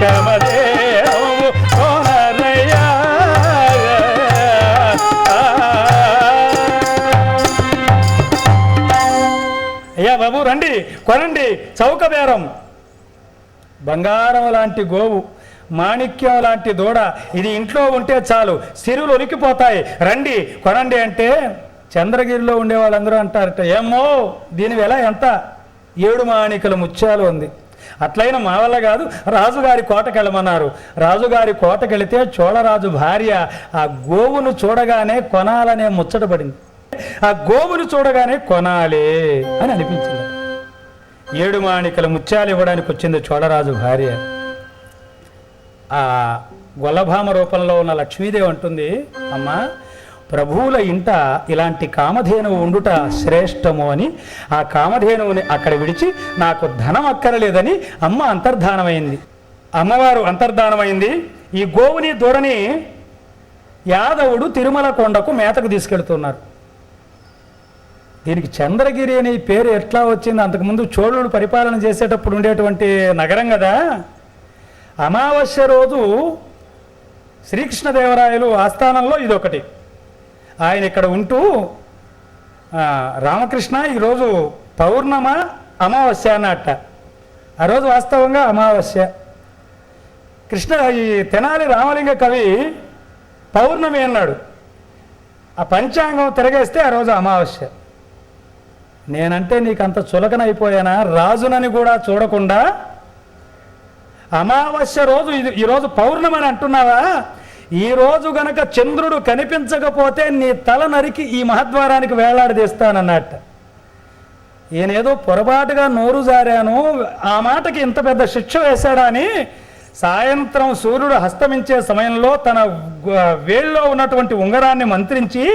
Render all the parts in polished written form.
కామధేనువు కొనరయ్యా. అయ్యా బాబు రండి కొనండి, చౌక బేరం. బంగారం లాంటి గోవు, మాణిక్యం లాంటి దూడ, ఇది ఇంట్లో ఉంటే చాలు, సిరులు ఒలికిపోతాయి, రండి కొనండి అంటే చంద్రగిరిలో ఉండే వాళ్ళందరూ అంటారట, ఏమో దీని వెల ఎంత? 7 మాణికల ముత్యాలు ఉంది. అట్లయినా మా వల్ల కాదు, రాజుగారి కోటకెళ్ళమన్నారు. రాజుగారి కోటకెళితే చోళరాజు భార్య ఆ గోవును చూడగానే కొనాలనే ముచ్చటపడింది. ఆ గోవును చూడగానే కొనాలి అని అనిపించింది. 7 మాణికల ముత్యాలు ఇవ్వడానికి వచ్చింది చోళరాజు భార్య. ఆ గొల్లభామ రూపంలో ఉన్న లక్ష్మీదేవి అంటుంది, అమ్మ ప్రభువుల ఇంట ఇలాంటి కామధేనువు ఉండుట శ్రేష్టము అని ఆ కామధేనువుని అక్కడ విడిచి నాకు ధనం అక్కరలేదని అమ్మ అంతర్ధానమైంది. అమ్మవారు అంతర్ధానమైంది. ఈ గోవుని దూడని యాదవుడు తిరుమల కొండకు మేతకు తీసుకెళ్తున్నారు. దీనికి చంద్రగిరి అనే పేరు ఎట్లా వచ్చింది? అంతకుముందు చోళుడు పరిపాలన చేసేటప్పుడు ఉండేటువంటి నగరం కదా. అమావాస్య రోజు శ్రీకృష్ణదేవరాయలు ఆస్థానంలో ఇదొకటి. ఆయన ఇక్కడ ఉంటూ రామకృష్ణ ఈరోజు పౌర్ణమ అమావాస్య అన్నట్ట. ఆ రోజు వాస్తవంగా అమావాస్య. కృష్ణ ఈ తెనాలి రామలింగ కవి పౌర్ణమి అన్నాడు. ఆ పంచాంగం తిరగేస్తే ఆ రోజు అమావాస్య. నేనంటే నీకు అంత చులకనైపోయానా? రాజునని కూడా చూడకుండా అమావాస్య రోజు ఈరోజు పౌర్ణమి అని అంటున్నావా? ఈరోజు గనక చంద్రుడు కనిపించకపోతే నీ తల నరికి ఈ మహద్వారానికి వేలాడదీస్తానన్నట్ట. ఈయనేదో పొరపాటుగా నోరు జారాను, ఆ మాటకి ఇంత పెద్ద శిక్ష వేశాడా అని సాయంత్రం సూర్యుడు హస్తమించే సమయంలో తన వేళ్ళలో ఉన్నటువంటి ఉంగరాన్ని మంత్రించి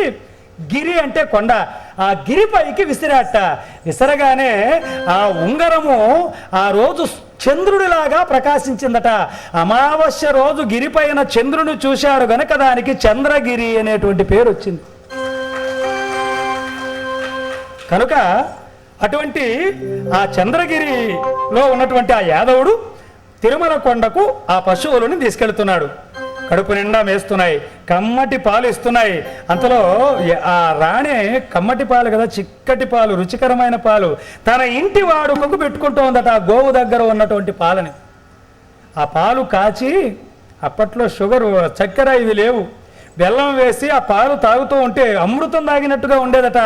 గిరి అంటే కొండ, ఆ గిరిపైకి విసిరాట. విసరగానే ఆ ఉంగరము ఆ రోజు చంద్రుడిలాగా ప్రకాశించిందట. అమావాస్య రోజు గిరిపైన చంద్రుని చూశాడు గనక దానికి చంద్రగిరి అనేటువంటి పేరు వచ్చింది. కనుక అటువంటి ఆ చంద్రగిరిలో ఉన్నటువంటి ఆ యాదవుడు తిరుమల కొండకు ఆ పశువులను తీసుకెళ్తున్నాడు. కడుపు నిండా మేస్తున్నాయి, కమ్మటి పాలు ఇస్తున్నాయి. అంతలో ఆ రాణి కమ్మటి పాలు కదా, చిక్కటి పాలు, రుచికరమైన పాలు తన ఇంటి వాడుకకు పెట్టుకుంటోందట ఆ గోవు దగ్గర ఉన్నటువంటి పాలని. ఆ పాలు కాచి, అప్పట్లో షుగరు చక్కెర ఇవి లేవు, బెల్లం వేసి ఆ పాలు తాగుతూ ఉంటే అమృతం తాగినట్టుగా ఉండేదట.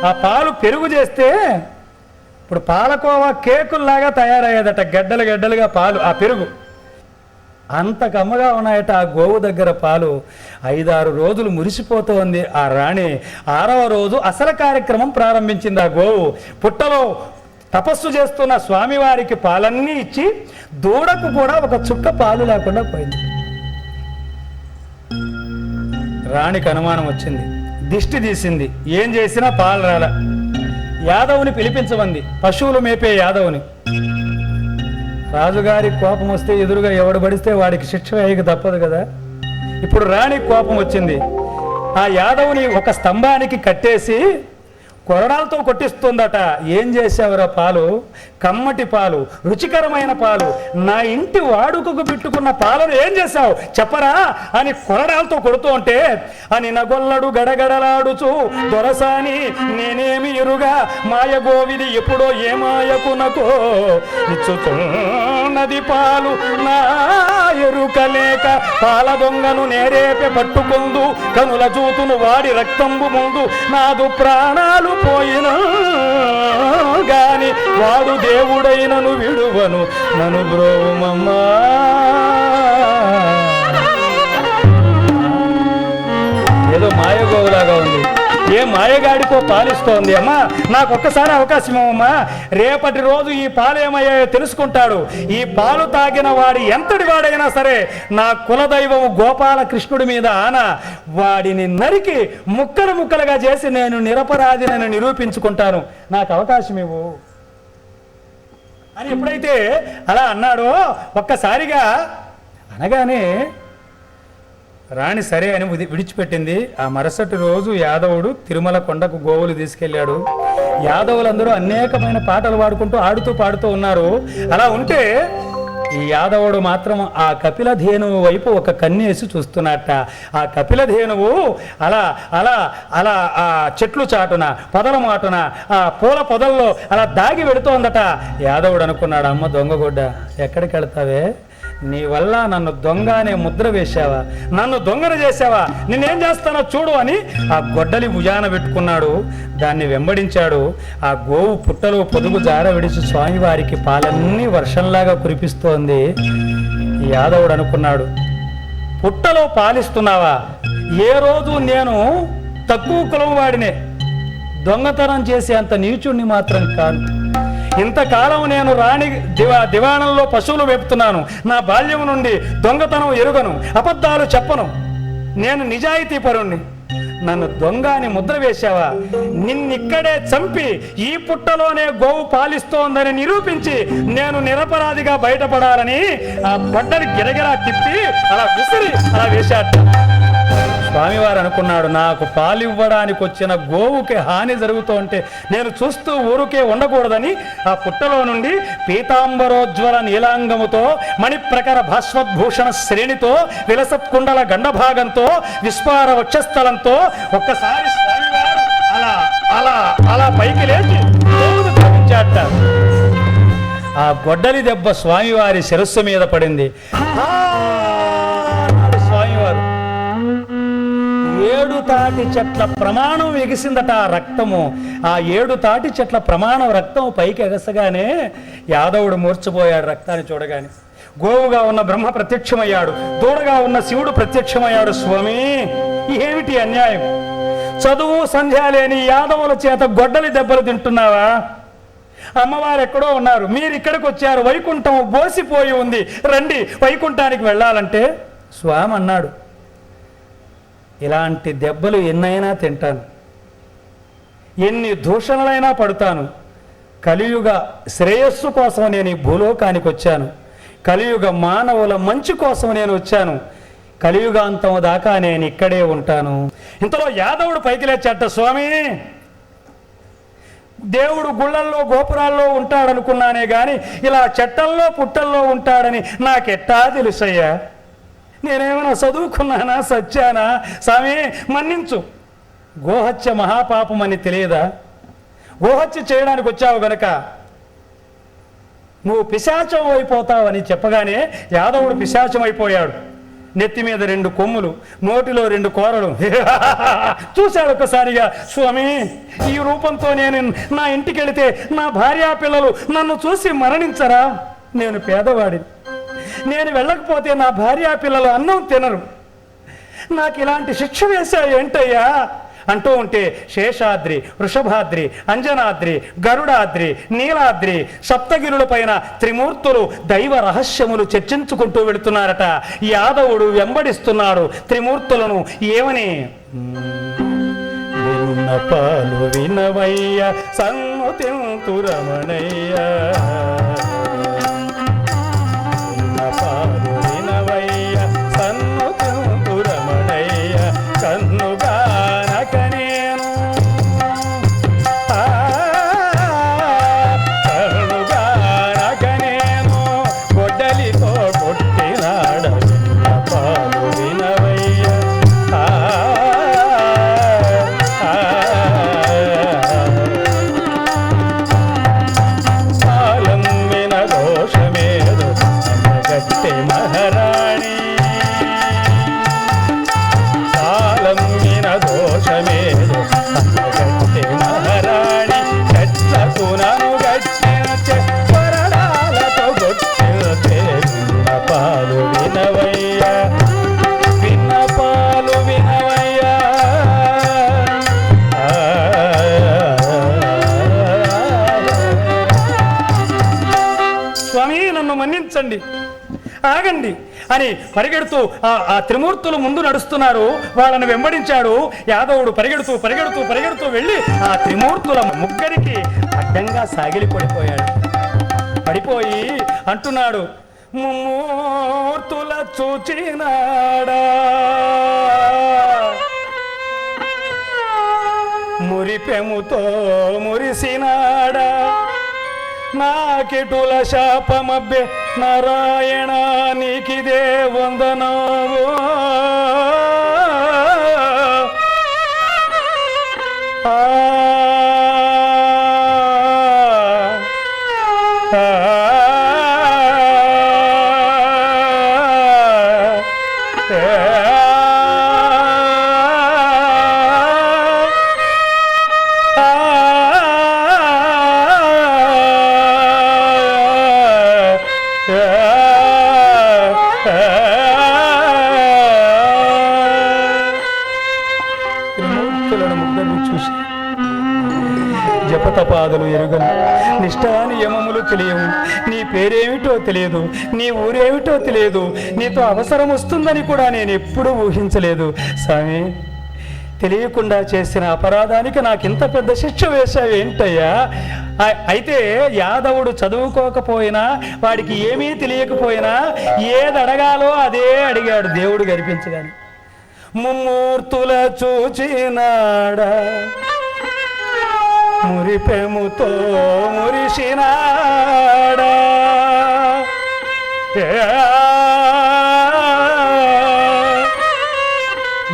ఆ పాలు పెరుగు చేస్తే ఇప్పుడు పాలకోవా కేకుల్లాగా తయారయ్యేదట, గడ్డలు గడ్డలుగా పాలు, ఆ పెరుగు అంత కమ్మగా ఉన్నాయట ఆ గోవు దగ్గర పాలు. 5-6 రోజులు మురిసిపోతోంది ఆ రాణి. 6వ రోజు అసలు కార్యక్రమం ప్రారంభించింది. ఆ గోవు పుట్టలో తపస్సు చేస్తున్న స్వామివారికి పాలన్నీ ఇచ్చి దూడకు కూడా ఒక చుక్క పాలు లేకుండా పోయింది. రాణికి అనుమానం వచ్చింది, దిష్టి తీసింది, ఏం చేసినా పాలు రాల. యాదవుని పిలిపించమంది, పశువులు మేపే యాదవుని. రాజుగారి కోపం వస్తే ఎదురుగా ఎవడు పడిస్తే వాడికి శిక్ష వేయక తప్పదు కదా. ఇప్పుడు రాణికి కోపం వచ్చింది. ఆ యాదవుని ఒక స్తంభానికి కట్టేసి కొరడాలతో కొట్టిస్తుందట. ఏం చేసావురా పాలు? కమ్మటి పాలు, రుచికరమైన పాలు, నా ఇంటి వాడుకకు పెట్టుకున్న పాలను ఏం చేశావు చెప్పరా అని కొరడాలతో కొడుతూ ఉంటే అని నగొల్లడు గడగడలాడుచు దొరసాని నేనేమి ఎరుగా మాయగోవిది ఎప్పుడో ఏ మాయకునకో ఇచ్చుతున్నది పాలు నా ఎరుకలేక పాల దొంగను నేరేపే పట్టుకుందు కనుల చూతును వాడి రక్తంబు ముందు నాదు ప్రాణాలు పోయిన గాని వాడు దేవుడైనను విడువను నన్ను బ్రోమమ్మా. ఏదో మాయగోవులాగా ఉంది. ఏ మాయగాడికో పాలిస్తోంది. అమ్మా నాకు ఒక్కసారి అవకాశం అమ్మా, రేపటి రోజు ఈ పాలు ఏమయ్యాయో తెలుసుకుంటాడు. ఈ పాలు తాగిన వాడి ఎంతటి వాడైనా సరే నా కులదైవము గోపాలకృష్ణుడి మీద ఆన, వాడిని నరికి ముక్కలు ముక్కలుగా చేసి నేను నిరపరాధినని నిరూపించుకుంటాను, నాకు అవకాశం ఇవ్వు అని ఎప్పుడైతే అలా అన్నాడో ఒక్కసారిగా అనగానే రాణి సరే అని విడిచిపెట్టింది. ఆ మరుసటి రోజు యాదవుడు తిరుమల కొండకు గోవులు తీసుకెళ్ళాడు. యాదవులందరూ అనేకమైన పాటలు పాడుకుంటూ ఆడుతూ పాడుతూ ఉన్నారు. అలా ఉంటే ఈ యాదవుడు మాత్రం ఆ కపిలధేనువు వైపు ఒక కన్నేసి చూస్తున్నట్ట. ఆ కపిలధేనువు అలా అలా అలా ఆ చెట్లు చాటున పొదల మాటున ఆ పూల పొదల్లో అలా దాగి పెడుతోందట. యాదవుడు అనుకున్నాడు, అమ్మ దొంగగొడ్డ, ఎక్కడికి వెళ్తావే? నీ వల్ల నన్ను దొంగ అనే ముద్ర వేశావా, నన్ను దొంగను చేసావా, నేనేం చేస్తానో చూడు అని ఆ గొడ్డలి భుజాన పెట్టుకున్నాడు. దాన్ని వెంబడించాడు. ఆ గోవు పుట్టలో పొదుగు జార విడిచి స్వామివారికి పాలన్నీ వర్షంలాగా కురిపిస్తోంది. యాదవుడు అనుకున్నాడు, పుట్టలో పాలిస్తున్నావా? ఏ రోజు నేను తక్కువ కులం వాడినే, దొంగతనం చేసే అంత నీచుణ్ణి మాత్రం కాను. ఇంతకాలం నేను రాణి దివాణంలో పశువులు వేపుతున్నాను. నా బాల్యం నుండి దొంగతనం ఎరుగను, అబద్ధాలు చెప్పను, నేను నిజాయితీ పరుణ్ణి. నన్ను దొంగ అని ముద్ర వేశావా? నిన్నిక్కడే చంపి ఈ పుట్టలోనే గోవు పాలిస్తోందని నిరూపించి నేను నిరపరాధిగా బయటపడాలని ఆ బట్టని గిరగిరా తిప్పి అలా విసిరి అలా వేశాట. స్వామివారు అనుకున్నాడు, నాకు పాలివ్వడానికి వచ్చిన గోవుకి హాని జరుగుతుంటే నేను చూస్తూ ఊరుకే ఉండకూడదని ఆ పుట్టలో నుండి పీతాంబరోజ్వల నీలాంగముతో మణిప్రకర భాస్వద్భూషణ శ్రేణితో విలసత్కుండల గండభాగంతో విస్పార వక్షస్థలంతో ఒక్కసారి స్వామివారు అలా అలా అలా పైకి లేచి గోవును తప్పించాట. ఆ గొడ్డలి దెబ్బ స్వామివారి శిరస్సు మీద పడింది. స్వామివారు 7 తాటి చెట్ల ప్రమాణం ఎగిసిందట ఆ రక్తము. ఆ 7 తాటి చెట్ల ప్రమాణం రక్తం పైకి ఎగసగానే యాదవుడు మూర్చపోయాడు. రక్తాన్ని చూడగానే గోవుగా ఉన్న బ్రహ్మ ప్రత్యక్షమయ్యాడు, దూడగా ఉన్న శివుడు ప్రత్యక్షమయ్యాడు. స్వామి, ఏమిటి అన్యాయం? చదువు సంధ్య లేని యాదవుల చేత గొడ్డలి దెబ్బలు తింటున్నావా? అమ్మవారు ఎక్కడో ఉన్నారు, మీరు ఇక్కడికి వచ్చారు, వైకుంఠం బోసిపోయి ఉంది, రండి వైకుంఠానికి వెళ్ళాలంటే స్వామి అన్నాడు, ఇలాంటి దెబ్బలు ఎన్నైనా తింటాను, ఎన్ని దూషణలైనా పడతాను. కలియుగ శ్రేయస్సు కోసం నేను ఈ భూలోకానికి వచ్చాను, కలియుగ మానవుల మంచి కోసం నేను వచ్చాను, కలియుగాంతం దాకా నేను ఇక్కడే ఉంటాను. ఇంతలో యాదవుడు పైకి లేచాట. స్వామి, దేవుడు గుళ్ళల్లో గోపురాల్లో ఉంటాడనుకున్నానే గాని ఇలా చెట్టల్లో పుట్టల్లో ఉంటాడని నాకెట్టా తెలుసయ్యా? నేనేమైనా చదువుకున్నానా, సచ్చానా? స్వామి మన్నించు, గోహత్య మహాపాపం అని తెలియదా? గోహత్య చేయడానికి వచ్చావు గనక నువ్వు పిశాచం అయిపోతావని చెప్పగానే యాదవుడు పిశాచం అయిపోయాడు. నెత్తి మీద 2 కొమ్ములు, నోటిలో 2 కోరలు చూశాడు ఒక్కసారిగా. స్వామి, ఈ రూపంతో నేను నా ఇంటికి వెళితే నా భార్యా పిల్లలు నన్ను చూసి మరణించరా? నేను పేదవాడిని, నేను వెళ్ళకపోతే నా భార్యా పిల్లలు అన్నం తినరు, నాకు ఇలాంటి శిక్ష వేశా ఏంటయ్యా అంటూ ఉంటే శేషాద్రి, వృషభాద్రి, అంజనాద్రి, గరుడాద్రి, నీలాద్రి సప్తగిరుల పైన త్రిమూర్తులు దైవ రహస్యములు చర్చించుకుంటూ వెళుతున్నారట. యాదవుడు వెంబడిస్తున్నాడు త్రిమూర్తులను. ఏమని? విన్నపాలు వినవయ్య సన్నుతింతురమణయ్య, విన్నపాలు వినవయ్య సన్నుతింతురమణయ్య, కన్నుగా మన్నించండి, ఆగండి అని పరిగెడుతూ ఆ త్రిమూర్తులు ముందు నడుస్తున్నారు. వాళ్ళని వెంబడించాడు యాదవుడు. పరిగెడుతూ పరిగెడుతూ పరిగెడుతూ వెళ్ళి ఆ త్రిమూర్తుల ముగ్గురికి అడ్డంగా సాగిలి పడిపోయాడు. పడిపోయి అంటున్నాడు, ముమ్మూర్తుల చూచినాడా, మురిపెముతో మురిసినాడా, నాకిటుల శాపమబ్బే నారాయణ నీకిదే వందనము. జపతపాదులు ఎరుగను, నిష్ఠానియమములు తెలియవు, నీ పేరేమిటో తెలియదు, నీ ఊరేమిటో తెలియదు, నీతో అవసరం వస్తుందని కూడా నేను ఎప్పుడూ ఊహించలేదు స్వామి. తెలియకుండా చేసిన అపరాధానికి నాకింత పెద్ద శిక్ష వేశావేంటయ్యా? అయితే యాదవుడు చదువుకోకపోయినా, వాడికి ఏమీ తెలియకపోయినా ఏది అడగాలో అదే అడిగాడు దేవుడు కనిపించగాని. ముమ్మూర్తుల చూచినాడా మురిపెముతో మురిసినాడా,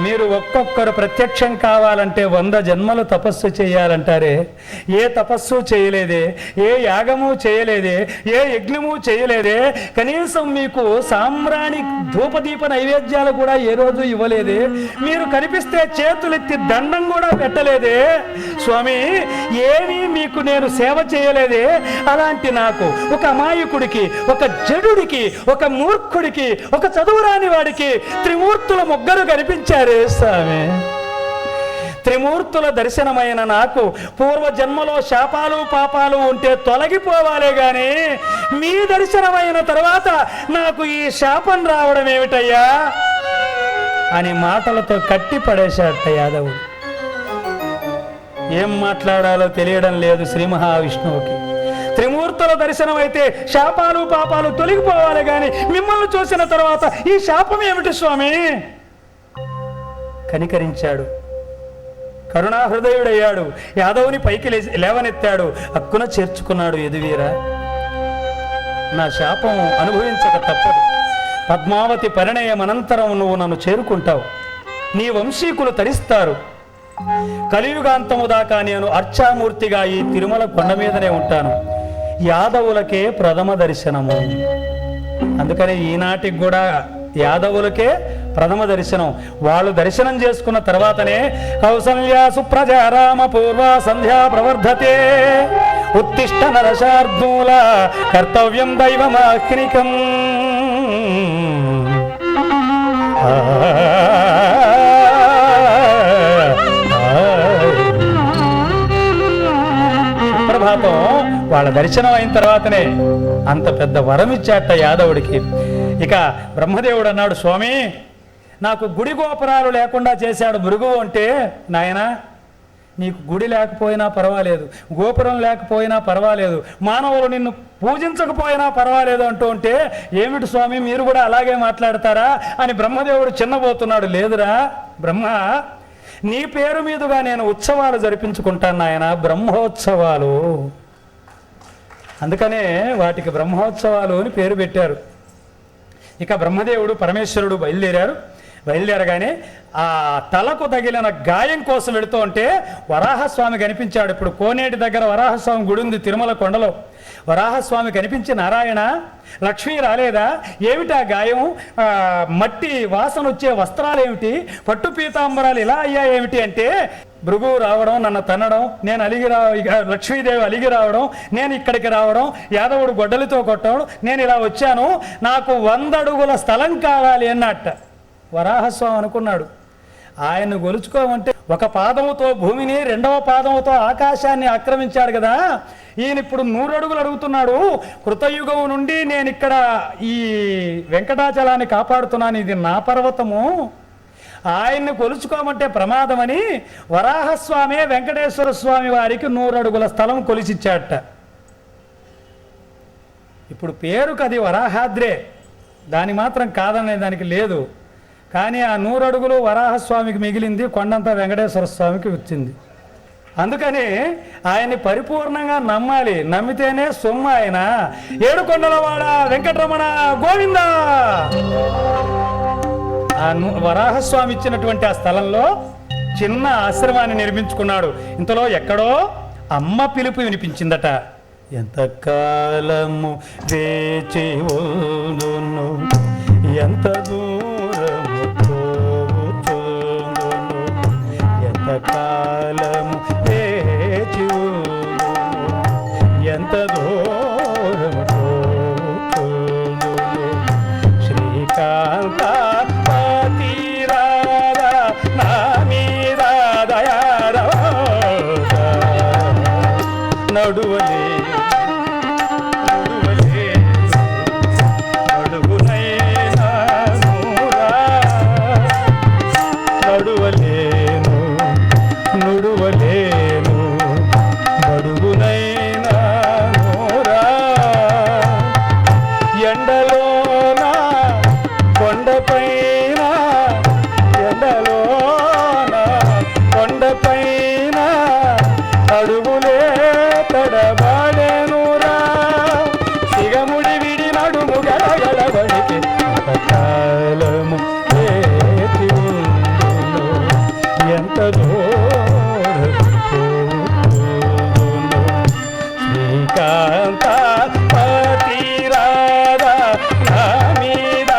మీరు ఒక్కొక్కరు ప్రత్యక్షం కావాలంటే 100 జన్మలు తపస్సు చేయాలంటారే. ఏ తపస్సు చేయలేదే, ఏ యాగము చేయలేదే, ఏ యజ్ఞము చేయలేదే, కనీసం మీకు సాంబ్రాణి ధూపదీప నైవేద్యాలు కూడా ఏ రోజు ఇవ్వలేదే, మీరు కనిపిస్తే చేతులెత్తి దండం కూడా పెట్టలేదే స్వామి. ఏమీ మీకు నేను సేవ చేయలేదే. అలాంటి నాకు, ఒక అమాయకుడికి, ఒక జడుడికి, ఒక మూర్ఖుడికి, ఒక చదువురాని వాడికి త్రిమూర్తుల ముగ్గురు కనిపించారు స్వామి. త్రిమూర్తుల దర్శనమైన నాకు పూర్వజన్మలో శాపాలు పాపాలు ఉంటే తొలగిపోవాలే గాని మీ దర్శనమైన తర్వాత నాకు ఈ శాపం రావడం ఏమిటయ్యా అని మాటలతో కట్టి పడేశాట యాదవుడు. ఏం మాట్లాడాలో తెలియడం లేదు శ్రీ మహావిష్ణువుకి. త్రిమూర్తుల దర్శనం అయితే శాపాలు పాపాలు తొలగిపోవాలి గాని మిమ్మల్ని చూసిన తర్వాత ఈ శాపం ఏమిటి స్వామి? కనికరించాడు, కరుణాహృదయుడయ్యాడు. యాదవుని పైకి లేవనెత్తాడు, హక్కున చేర్చుకున్నాడు. యదువీర, నా శాపం అనుభవించక తప్పదు. పద్మావతి పరిణయం అనంతరం నువ్వు నన్ను చేరుకుంటావు, నీ వంశీకులు తరిస్తారు. కలియుగాంతము దాకా నేను అర్చామూర్తిగా ఈ తిరుమల కొండ మీదనే ఉంటాను. యాదవులకే ప్రథమ దర్శనము. అందుకనే ఈనాటికి కూడా యాదవులకే ప్రథమ దర్శనం. వాళ్ళు దర్శనం చేసుకున్న తర్వాతనే కౌసల్యా సుప్రజా రామ పూర్వ సంధ్యా ప్రవర్ధతే ఉత్తిష్ట నరశార్దూల కర్తవ్యం దైవమాఖ్నికం. ప్రభాతం వాళ్ళ దర్శనం అయిన తర్వాతనే అంత పెద్ద వరం ఇచ్చాట యాదవుడికి. ఇక బ్రహ్మదేవుడు అన్నాడు, స్వామి నాకు గుడి గోపురాలు లేకుండా చేశాడు భృగువు అంటే, నాయనా నీకు గుడి లేకపోయినా పర్వాలేదు, గోపురం లేకపోయినా పర్వాలేదు, మానవులు నిన్ను పూజించకపోయినా పర్వాలేదు అంటూ ఉంటే ఏమిటి స్వామి మీరు కూడా అలాగే మాట్లాడతారా అని బ్రహ్మదేవుడు చిన్నబోతున్నాడు. లేదురా బ్రహ్మ, నీ పేరు మీదుగా నేను ఉత్సవాలు జరిపించుకుంటాను నాయన, బ్రహ్మోత్సవాలు. అందుకనే వాటికి బ్రహ్మోత్సవాలు అని పేరు పెట్టారు. ఇక బ్రహ్మదేవుడు పరమేశ్వరుడు బయలుదేరగానే ఆ తలకు తగిలిన గాయం కోసం వెళుతూ ఉంటే వరాహస్వామి కనిపించాడు. ఇప్పుడు కోనేటి దగ్గర వరాహస్వామి గుడి ఉంది తిరుమల కొండలో. వరాహస్వామి కనిపించి, నారాయణ లక్ష్మీ రాలేదా, ఏమిటా గాయం, మట్టి వాసన వచ్చే వస్త్రాలు ఏమిటి, పట్టు పీతాంబరాలు ఇలా అయ్యా ఏమిటి అంటే, భృగువు రావడం, నన్ను తన్నడం, నేను లక్ష్మీదేవి అలిగి రావడం, నేను ఇక్కడికి రావడం, యాదవుడు గొడ్డలితో కొట్టడం, నేను ఇలా వచ్చాను, నాకు 100 అడుగుల స్థలం కావాలి అన్నట్ట. వరాహస్వామి అనుకున్నాడు, ఆయన్ను గొలుచుకోమంటే ఒక పాదముతో భూమిని, 2వ పాదముతో ఆకాశాన్ని ఆక్రమించాడు కదా, ఈయన ఇప్పుడు 100 అడుగులు అడుగుతున్నాడు. కృతయుగం నుండి నేను ఇక్కడ ఈ వెంకటాచలాన్ని కాపాడుతున్నాను, ఇది నా పర్వతము, ఆయన్ని కొలుచుకోమంటే ప్రమాదమని వరాహస్వామి వెంకటేశ్వర స్వామి వారికి 100 అడుగుల స్థలం కొలిచిచ్చాట. ఇప్పుడు పేరుకు అది వరాహాద్రే, దాని మాత్రం కాదనే దానికి లేదు. కానీ ఆ 100 అడుగులు వరాహస్వామికి మిగిలింది, కొండంతా వెంకటేశ్వర స్వామికి వచ్చింది. అందుకని ఆయన్ని పరిపూర్ణంగా నమ్మాలి. నమ్మితేనే సొమ్ము ఆయన. ఏడుకొండలవాడ వెంకటరమణ గోవింద. వరాహస్వామి ఇచ్చినటువంటి ఆ స్థలంలో చిన్న ఆశ్రమాన్ని నిర్మించుకున్నాడు. ఇంతలో ఎక్కడో అమ్మ పిలుపు వినిపించిందట. ఎంతకాలము వేచి ఉందును, ఎంత దూరము పోవుచుందును, ఎంతకాలము వేచి ఉందును, ఎంత దూరము పోవుచుందును. శ్రీకాంత నడువలే నడువునైనా నడువలేను నుడువలేను బడుగునైనా ఎండలోన కొండపైన ఎండలోన కొండపైన అడుగులే తడబాడేనురా. సిగముడి విడి నడుము గడగడబడికి కాలము వేచి ఉండును, ఎంత దూరము పోవును. శ్రీకాంత పతిరాధ నా మీద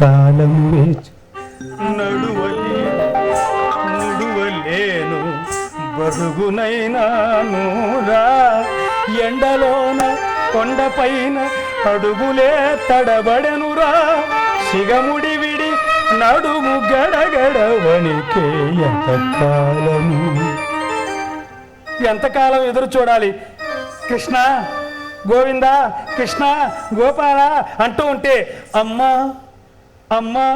కాలం వేచి నడువలేను బడుగునైనానురా. ఎండలోన కొండపైన అడుగులే తడబడెనురా. సిగముడి విడి నడుము గడగడ వణికే ఎంతకాలం ఎదురు చూడాలి? కృష్ణ గోవింద, కృష్ణ గోపాల అంటూ ఉంటే అమ్మా అమ్మా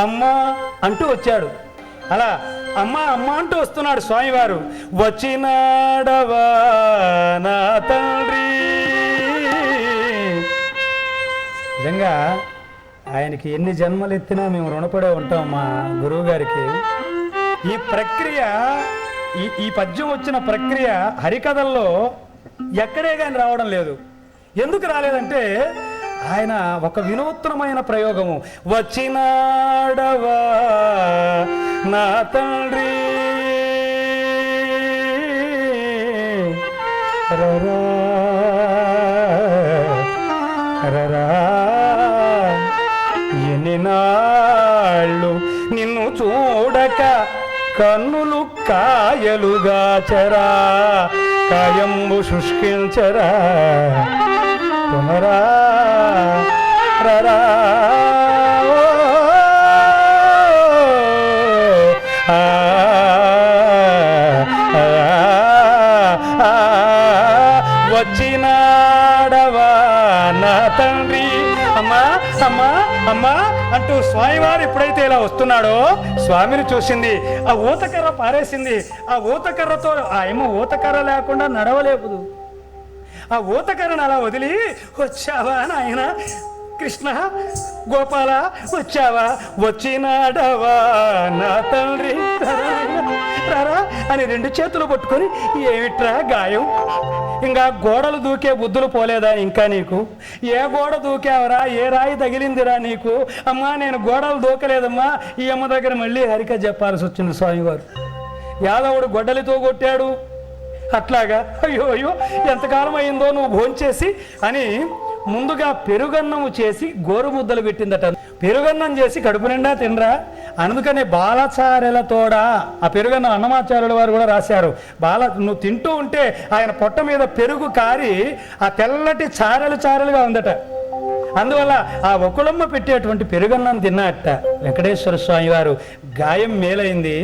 అమ్మా అంటూ వచ్చాడు. అలా అమ్మా అమ్మ అంటూ వస్తున్నాడు స్వామివారు. వచ్చినాడవా నా తండ్రి. నిజంగా ఆయనకి ఎన్ని జన్మలు ఎత్తినా మేము రుణపడే ఉంటాం మా గురువు గారికి. ఈ ప్రక్రియ ఈ పద్యం వచ్చిన ప్రక్రియ హరికథల్లో ఎక్కడే కానీ రావడం లేదు. ఎందుకు రాలేదంటే ఆయన ఒక వినూత్నమైన ప్రయోగము. వచ్చినాడవా నా తండ్రి రరా రరా, ఎన్ని నాళ్ళు నిన్ను చూడక కన్నులు కాయలుగా చరా, కాయంబు శుష్కించరా కుమరా రరా. వచ్చినాడవా నా తండ్రి. అమ్మా అమ్మా అమ్మా అంటూ స్వామివారు ఎప్పుడైతే ఇలా వస్తున్నాడో స్వామిని చూసింది. ఆ ఊతకర్ర పారేసింది. ఆ ఊతకర్రతో ఏమో ఊతకర్ర లేకుండా నడవలేదు. ఆ ఊతకర్రను అలా వదిలి వచ్చావా నాయన కృష్ణ గోపాల వచ్చావా, వచ్చినాడవా నా తండ్రి రారా అని రెండు చేతులు పట్టుకొని ఏమిట్రా గాయం, ఇంకా గోడలు దూకే బుద్ధులు పోలేదా ఇంకా నీకు? ఏ గోడ దూకావరా, ఏ రాయి తగిలిందిరా నీకు? అమ్మా నేను గోడలు దూకలేదమ్మా. ఈ అమ్మ దగ్గర మళ్ళీ హరిక చెప్పాల్సి వచ్చింది స్వామివారు. యాదవుడు గొడ్డలితో కొట్టాడు అట్లాగా. అయ్యో అయ్యో ఎంతకాలం అయిందో నువ్వు భోంచేసి అని ముందుగా పెరుగన్నము చేసి గోరుముద్దలు పెట్టిందట. పెరుగన్నం చేసి కడుపు నిండా తినరా. అందుకనే బాలచారెలతోడా ఆ పెరుగన్నం అన్నమాచార్యుల వారు కూడా రాశారు. నువ్వు తింటూ ఉంటే ఆయన పొట్ట మీద పెరుగు కారి ఆ తెల్లటి చారెలుగా ఉందట. అందువల్ల ఆ ఒకులమ్మ పెట్టేటువంటి పెరుగన్నం తిన్నట్ట. వెంకటేశ్వర స్వామి వారు గాయం మేలైంది.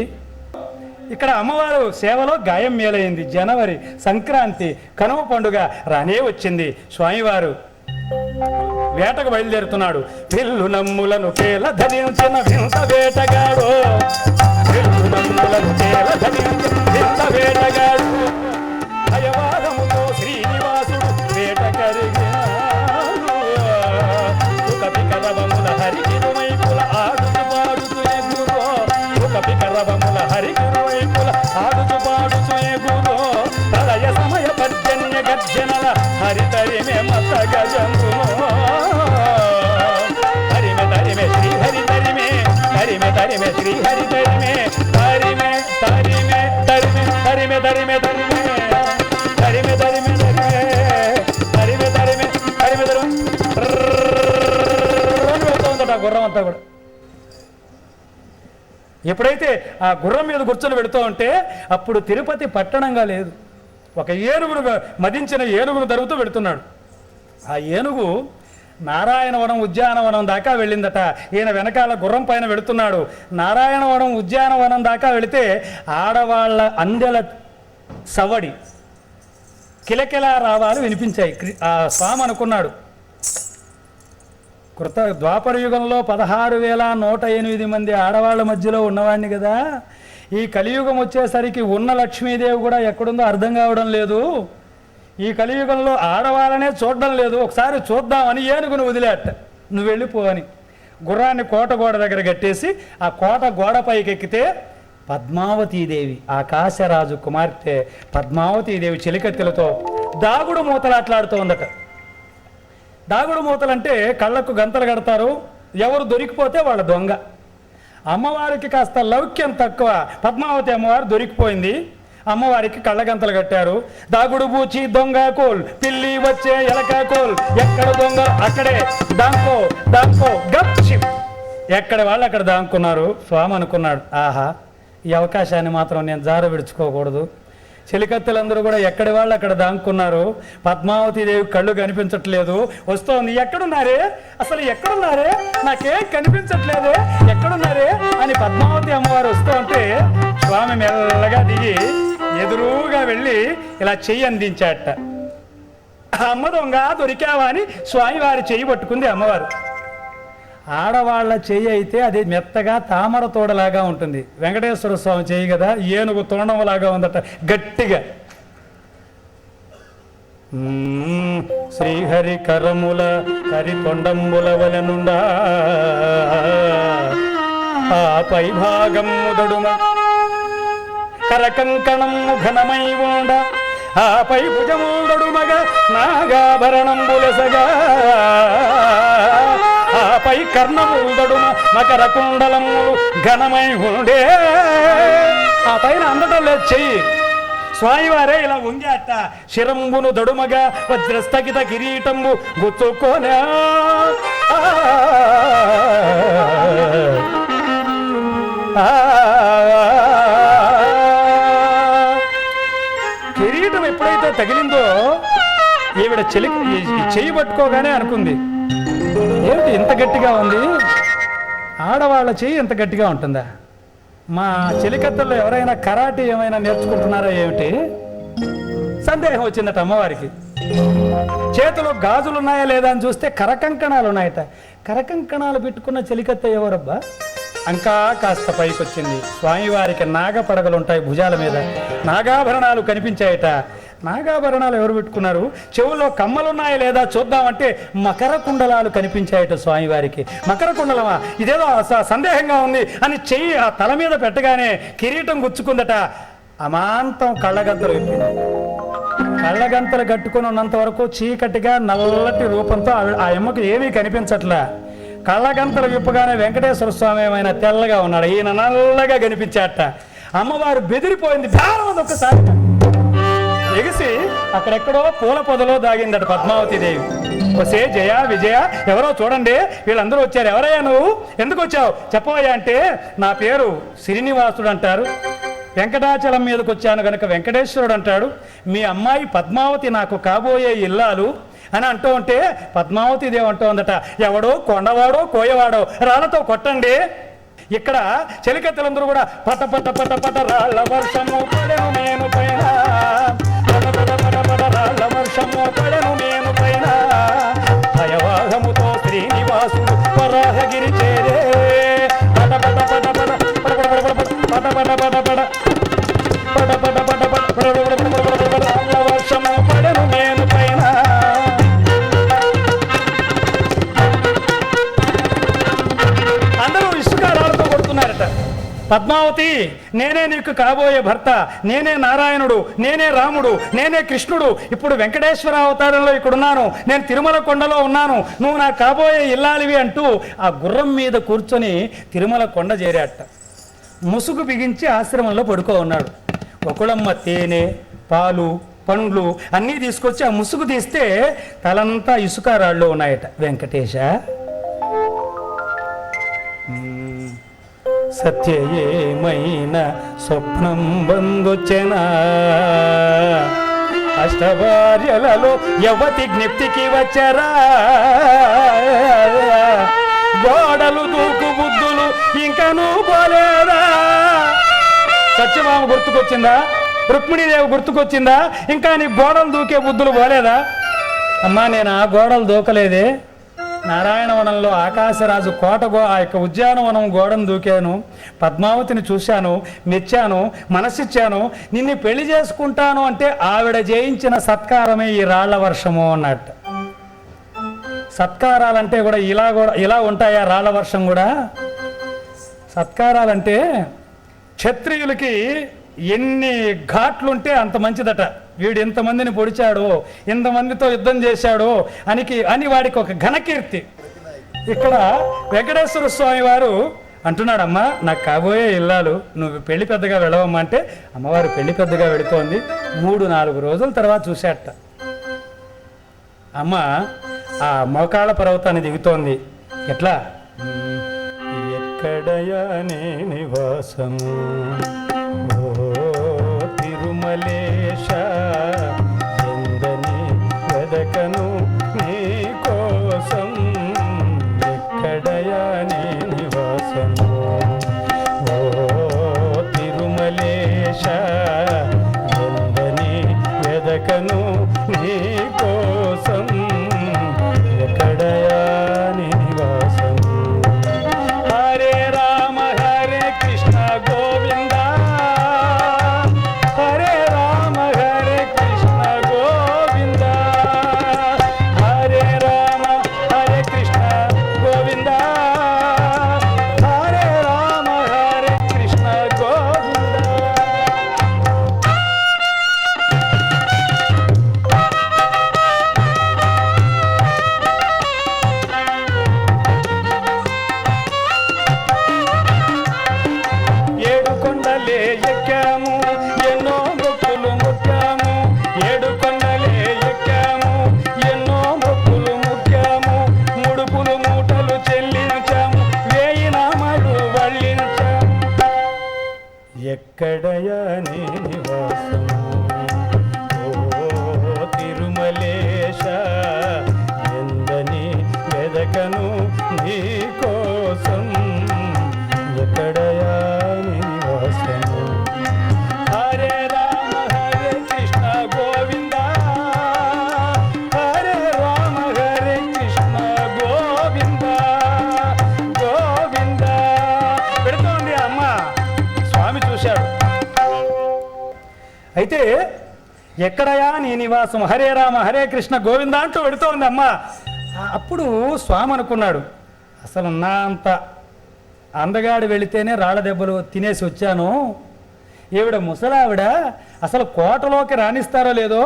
ఇక్కడ అమ్మవారు సేవలో గాయం మేలైంది. జనవరి సంక్రాంతి కనుమ పండుగ రానే వచ్చింది. స్వామివారు వేటకు బయలుదేరుతున్నాడు. పిల్లు నమ్ములను కేల ధరించిన వింత వేటగాడు, పిల్లు నమ్ములను కేల ధరించిన వింత వేటగాడు, భయవాదముతో శ్రీనివాసుడు వేట కరిగినాడు. ఒక పికరవముల హరికిరువైపుల ఆడుతూ పాడుతూ ఎగురో, ఒక పికరవముల హరికిరువైపుల ఆడుతూ పాడుతూ ఎగురో, ప్రళయ సమయ పర్జన్య గర్జనల హరితరిమే మత గజంతుమో, తరిమే తరిమే శ్రీహరి తరిమే, తరిమే తరిమే శ్రీహరి తరిమే, తరిమే తరిమే తరిమే తరిమే తరిమే తరిమే తరిమే తరిమే తరిమే తరిమే తరిమే తరిమే వెళ్తూ ఉందట గుర్రం అంతా కూడా. ఎప్పుడైతే ఆ గుర్రం మీద కూర్చొని పెడుతూ ఉంటే అప్పుడు తిరుపతి పట్టణంగా లేదు. ఒక ఏనుగును మదించిన ఏనుగును తరుగుతూ పెడుతున్నాడు. ఆ ఏనుగు నారాయణవనం ఉద్యానవనం దాకా వెళ్ళిందట. ఈయన వెనకాల గుర్రం పైన వెళుతున్నాడు. నారాయణవనం ఉద్యానవనం దాకా వెళితే ఆడవాళ్ళ అందెల సవడి కిలకిలా రావాలు వినిపించాయి. ఆ స్వామి అనుకున్నాడు, ద్వాపర యుగంలో 16,108 మంది ఆడవాళ్ళ మధ్యలో ఉన్నవాడిని కదా, ఈ కలియుగం వచ్చేసరికి ఉన్న లక్ష్మీదేవి కూడా ఎక్కడుందో అర్థం కావడం లేదు, ఈ కలియుగంలో ఆడవాళ్ళనే చూడడం లేదు, ఒకసారి చూద్దామని ఏనుగును వదిలేట. నువ్వు వెళ్ళిపో అని గుర్రాన్ని కోట గోడ దగ్గర కట్టేసి ఆ కోట గోడ పైకి ఎక్కితే పద్మావతీదేవి, ఆకాశరాజు కుమార్తె పద్మావతీదేవి చెలికత్తెలతో దాగుడు మూతలాట్లాడుతోందట. దాగుడు మూతలంటే కళ్ళకు గంతలు కడతారు, ఎవరు దొరికిపోతే వాళ్ళ దొంగ. అమ్మవారికి కాస్త లౌక్యం తక్కువ. పద్మావతి అమ్మవారు దొరికిపోయింది, అమ్మవారికి కళ్ళగంతలు కట్టారు. దాగుడు బూచి దొంగ కోల్, పిల్లి వచ్చే ఎలక కోల్, ఎక్కడ దొంగ అక్కడే దాంకో దాంకో గప్ షిప్. ఎక్కడ వాళ్ళు అక్కడ దాంకున్నారు. స్వామి అనుకున్నాడు, ఆహా ఈ అవకాశాన్ని మాత్రం నేను జార విడుచుకోకూడదు. చెలికత్తెలందరూ కూడా ఎక్కడి వాళ్ళు అక్కడ దాంకున్నారు. పద్మావతీదేవి కళ్ళు కనిపించట్లేదు. వస్తోంది, ఎక్కడున్నారే అసలు ఎక్కడున్నారే, నాకేం కనిపించట్లేదే, ఎక్కడున్నారే అని పద్మావతి అమ్మవారు వస్తూ ఉంటే స్వామి మెల్లగా దిగి ఎదురుగా వెళ్ళి ఇలా చెయ్యి అందించాట. అమ్మ దొంగ దొరికావా అని స్వామివారి చెయ్యి పట్టుకుంది అమ్మవారు. ఆడవాళ్ళ చెయ్యి అయితే అది మెత్తగా తామర తోడలాగా ఉంటుంది. వెంకటేశ్వర స్వామి చెయ్యి కదా, ఏనుగు తోండంలాగా ఉందట గట్టిగా. శ్రీహరి కరముల హరి తొండంబుల వలనుండా, ఆ పై భాగం ముదడుమ కరకంకణము ఘనమై ఉండ, ఆ పై భుజముదడుమగ నాగాభరణంబులసగా, ఆపై కర్ణముదడుమ మకర కుండలములు ఘనమై ఉండే. ఆ పైన అందడం లేదు చెయ్యి. స్వామివారే ఇలా వంగాట. శిరంబును దడుమగా వజ్రస్థగిత కిరీటంబు గుచ్చుకోనా, కిరీటం ఎప్పుడైతే తగిలిందో ఈవిడ చెయ్యి పట్టుకోగానే అనుకుంది, ఏమిటి ఇంత గట్టిగా ఉంది, ఆడవాళ్ళ చెయ్యి ఇంత గట్టిగా ఉంటుందా, మా చెలికత్తల్లో ఎవరైనా కరాటే ఏమైనా నేర్చుకుంటున్నారా ఏమిటి? సందేహం వచ్చిందట అమ్మవారికి. చేతిలో గాజులు ఉన్నాయా లేదా అని చూస్తే కరకంకణాలు ఉన్నాయట. కరకంకణాలు పెట్టుకున్న చెలికత్త ఎవరబ్బా? ఇంకా కాస్త పైకి వచ్చింది. స్వామివారికి నాగపడగలు ఉంటాయి భుజాల మీద, నాగాభరణాలు కనిపించాయట. నాగాభరణాలు ఎవరు పెట్టుకున్నారు? చెవుల్లో కమ్మలున్నాయా లేదా చూద్దామంటే మకర కుండలాలు కనిపించాయట స్వామివారికి. మకర కుండలమా, ఇదేదో సందేహంగా ఉంది అని చెయ్యి ఆ తల మీద పెట్టగానే కిరీటం గుచ్చుకుందట. అమాంతం కళ్ళగంతలు విప్పింది. కళ్ళగంతలు కట్టుకుని ఉన్నంత వరకు చీకటిగా నల్లటి రూపంతో ఆ అమ్మకు ఏమీ కనిపించట్లా. కళ్ళగంతలు విప్పగానే వెంకటేశ్వర స్వామి ఏమైనా తెల్లగా ఉన్నాడు, ఈయన నల్లగా కనిపించాట. అమ్మవారు బెదిరిపోయింది. భారం ఒక్కసారి ఎగిసి అక్కడెక్కడో పూల పొదలో దాగిందట పద్మావతీదేవి. వసే జయ విజయ ఎవరో చూడండి, వీళ్ళందరూ వచ్చారు. ఎవరయ్యా నువ్వు, ఎందుకు వచ్చావు చెప్పవయ్యా అంటే, నా పేరు శ్రీనివాసుడు అంటారు, వెంకటాచలం మీదకి వచ్చాను కనుక వెంకటేశ్వరుడు అంటాడు, మీ అమ్మాయి పద్మావతి నాకు కాబోయే ఇల్లాలు అని అంటూ ఉంటే పద్మావతీదేవి అంటూ ఉందట, ఎవడో కొండవాడో కోయవాడో రాళ్ళతో కొట్టండి, ఇక్కడ చెలికత్తెలందరూ కూడా పట పట పట పట రాళ్ళ వర్షము పడెను నేను పైన, పట పట పట పట రాళ్ళ వర్షము పడెను నేను పైన, భయవాహముతో శ్రీనివాసుడు వరాహగిరి చేరే, పట పట పట పట పట పట పట పట పట వర్షము పడెను నేను పైన. అందరూ ఇసుక రాళ్ళతో కొడుతున్నారట. పద్మావతి, నేనే నీకు కాబోయే భర్త, నేనే నారాయణుడు, నేనే రాముడు, నేనే కృష్ణుడు, ఇప్పుడు వెంకటేశ్వర అవతారంలో ఇక్కడున్నాను, నేను తిరుమల కొండలో ఉన్నాను, నువ్వు నా కాబోయే ఇల్లాలివి అంటూ ఆ గుర్రం మీద కూర్చొని తిరుమల కొండ చేరాట. ముసుగు బిగించి ఆశ్రమంలో పడుకో ఉన్నాడు. ఒకళ్ళమ్మ తేనె, పాలు, పండ్లు అన్నీ తీసుకొచ్చి ఆ ముసుగు తీస్తే తలంతా ఇసుక రాళ్ళు ఉన్నాయట. వెంకటేశ, సత్యయేమైన స్వప్నం బందొచ్చెనా, అష్టభార్యలలో యవతి జ్ఞప్తికి వచ్చరా, గోడలు దూకు బుద్ధులు ఇంకనూ పోలేదా. సత్యభామ గుర్తుకొచ్చిందా? రుక్మిణీదేవి గుర్తుకొచ్చిందా? ఇంకా నీ గోడలు దూకే బుద్ధులు పోలేదా? అమ్మా, నేను ఆ గోడలు దూకలేదే. నారాయణవనంలో ఆకాశరాజు కోట ఆ యొక్క ఉద్యానవనం గోడను దూకాను, పద్మావతిని చూశాను, మెచ్చాను, మనసిచ్చాను, నిన్ను పెళ్లి చేసుకుంటాను అంటే ఆవిడ జయించిన సత్కారమే ఈ రాళ్ల వర్షము అన్నట్టు. సత్కారాలంటే కూడా ఇలా ఉంటాయా? రాళ్ల వర్షం కూడా సత్కారాలంటే క్షత్రియులకి ఎన్ని ఘాట్లుంటే అంత మంచిదట. వీడు ఇంతమందిని పొడిచాడో, ఇంతమందితో యుద్ధం చేశాడో అని వాడికి ఒక ఘనకీర్తి. ఇక్కడ వెంకటేశ్వర స్వామి వారు అంటున్నాడమ్మా, నాకు కాబోయే ఇల్లాలు, నువ్వు పెళ్లి పెద్దగా వెళ్ళవమ్మా అంటే అమ్మవారు పెళ్లి పెద్దగా వెళుతోంది. 3-4 రోజుల తర్వాత చూశాట. అమ్మ ఆ మోకాళ్ళ పర్వతాన్ని దిగుతోంది. ఎట్లా? ఎక్కడయా నీ నివాసము ఓ తిరుమలేశ, ఎందని వెదకను నీ కోసం, ఎక్కడయా నీ నివాసము ఓ తిరుమలేశ, ఎందని వెదకను నీ కోసం, ఎక్కడయా నీ నివాసం. హరే రామ హరే కృష్ణ గోవింద, హరే రామ హరే కృష్ణ గోవింద, హరే రామ హరే కృష్ణ గోవింద, హరే రామ హరే కృష్ణ గోవింద. ఏడు కొండలే ఎక్కాము, ఎన్నో మొక్కులు ముక్కాము, ఏడు కొండలే ఎక్కాము, ఎన్నో మొక్కులు ముక్కాము, ముడుపులు మూటలు చెల్లించాము, 1000 నామాలు వల్లించాము. ఎక్కడయా నీ నివాసము ఓ తిరుమలేశ, ఎందని వెదకను నీ కోసం, ఎక్కడయా నీ నివాసము. హరే రామ హరే కృష్ణ గోవింద, హరే రామ హరే కృష్ణ గోవింద గోవింద. పెడుతోంది అమ్మ. స్వామి చూశాడు. అయితే ఎక్కడయా నీ నివాసం, హరే రామ హరే కృష్ణ గోవింద అంటూ పెడుతోంది అమ్మ. అప్పుడు స్వామి అనుకున్నాడు, అసలు నా అంత అందగాడు వెళితేనే రాళ్ళ దెబ్బలు తినేసి వచ్చాను, ఈవిడ ముసలావిడ అసలు కోటలోకి రాణిస్తారో లేదో,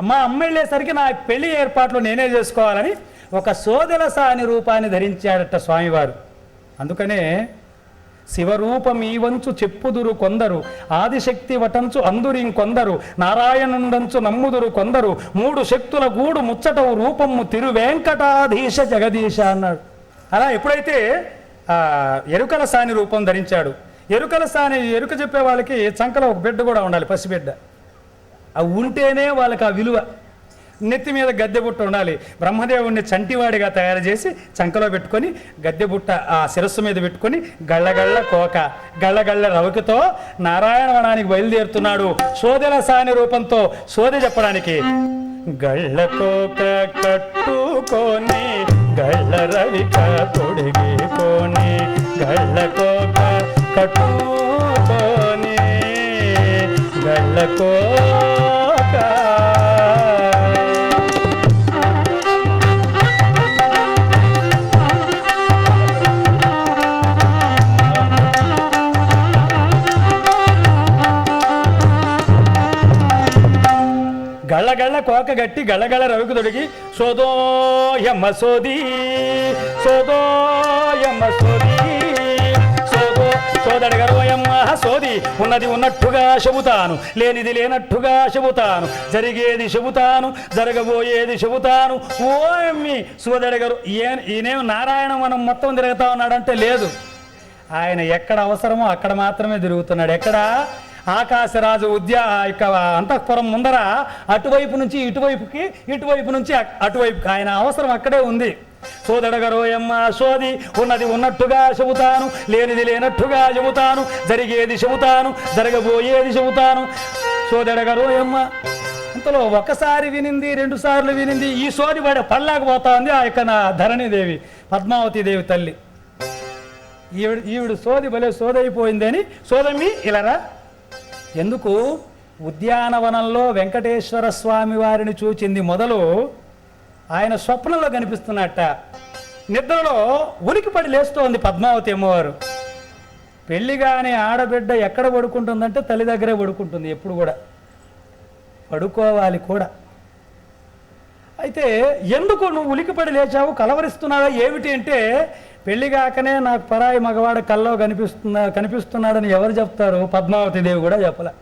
మా అమ్మ వెళ్ళేసరికి నా పెళ్లి ఏర్పాట్లు నేనే చేసుకోవాలని ఒక సోదెలసాని రూపాన్ని ధరించాడట స్వామివారు. అందుకనే శివరూపమీవంచు చెప్పుదురు కొందరు, ఆదిశక్తి వటంచు అందురింకొందరు, నారాయణుండంచు నమ్ముదురు కొందరు, 3 శక్తుల గూడు ముచ్చటవు రూపము తిరువేంకటాధీశ జగదీశ అన్నాడు. అలా ఎప్పుడైతే ఎరుకల సాని రూపం ధరించాడు, ఎరుకల సాని ఎరుక చెప్పే వాళ్ళకి చంకలో ఒక బిడ్డ కూడా ఉండాలి, పసిబిడ్డ. అవి ఉంటేనే వాళ్ళకి ఆ విలువ. నెత్తి మీద గద్దెబుట్ట ఉండాలి. బ్రహ్మదేవుణ్ణి చంటివాడిగా తయారు చేసి చంకలో పెట్టుకొని గద్దెబుట్ట ఆ శిరస్సు మీద పెట్టుకొని గళ్ళగళ్ళ కోక గళ్ళగళ్ళ రవికతో నారాయణ వనానికి బయలుదేరుతున్నాడు సోదెల సాని రూపంతో సోదె చెప్పడానికి. గళ్ళ కోక కట్టుకొని గళ్ళ రవిక తొడిగిపోని గళ్ళ కోక కట్టుకొని గళ్ళ కోక. గళ్ళగళ్ళ కోక గట్టి గళ్ళగళ్ళ రవికి తొడిగి సోదోయమ్మ సోది సోదోయమ్మ సోది సోదడగరోయమ్మ సోది ఉన్నది ఉన్నట్టుగా చెబుతాను లేనిది లేనట్టుగా చెబుతాను జరిగేది చెబుతాను జరగబోయేది చెబుతాను. ఓయమ్మి సోదడగరు ఈయనేం నారాయణ మనం మొత్తం తిరుగుతా ఉన్నాడంటే లేదు. ఆయన ఎక్కడ అవసరమో అక్కడ మాత్రమే తిరుగుతున్నాడు. ఎక్కడ ఆకాశరాజు అంతఃపురం ముందర అటువైపు నుంచి ఇటువైపుకి ఇటువైపు నుంచి అటువైపుకి ఆయన అవసరం అక్కడే ఉంది. సోదడగరోయమ్మ సోది ఉన్నది ఉన్నట్టుగా చెబుతాను లేనిది లేనట్టుగా చెబుతాను జరిగేది చెబుతాను జరగబోయేది చెబుతాను. సోదడగరోయమ్మ ఇంతలో ఒకసారి వినింది 2 సార్లు వినింది. ఈ సోది వాడ పల్లాకపోతా ఉంది ఆ యొక్క నా ధరణిదేవి పద్మావతీదేవి తల్లి. ఈవిడు సోది భలే సోదైపోయిందని సోదమ్మి ఇలారా. ఎందుకు ఉద్యానవనంలో వెంకటేశ్వర స్వామి వారిని చూచింది మొదలు ఆయన స్వప్నంలో కనిపిస్తున్నట్ట. నిద్రలో ఉలికిపడి లేస్తోంది పద్మావతి అమ్మవారు. పెళ్లిగానే ఆడబిడ్డ ఎక్కడ పడుకుంటుందంటే తల్లి దగ్గరే పడుకుంటుంది. ఎప్పుడు కూడా పడుకోవాలి కూడా. అయితే ఎందుకు నువ్వు ఉలికిపడి లేచావు కలవరిస్తున్నావా ఏమిటి అంటే పెళ్లిగాకనే నాకు పరాయి మగవాడు కల్లో కనిపిస్తున్నాడని ఎవరు చెప్తారు? పద్మావతి దేవి కూడా చెప్పలే.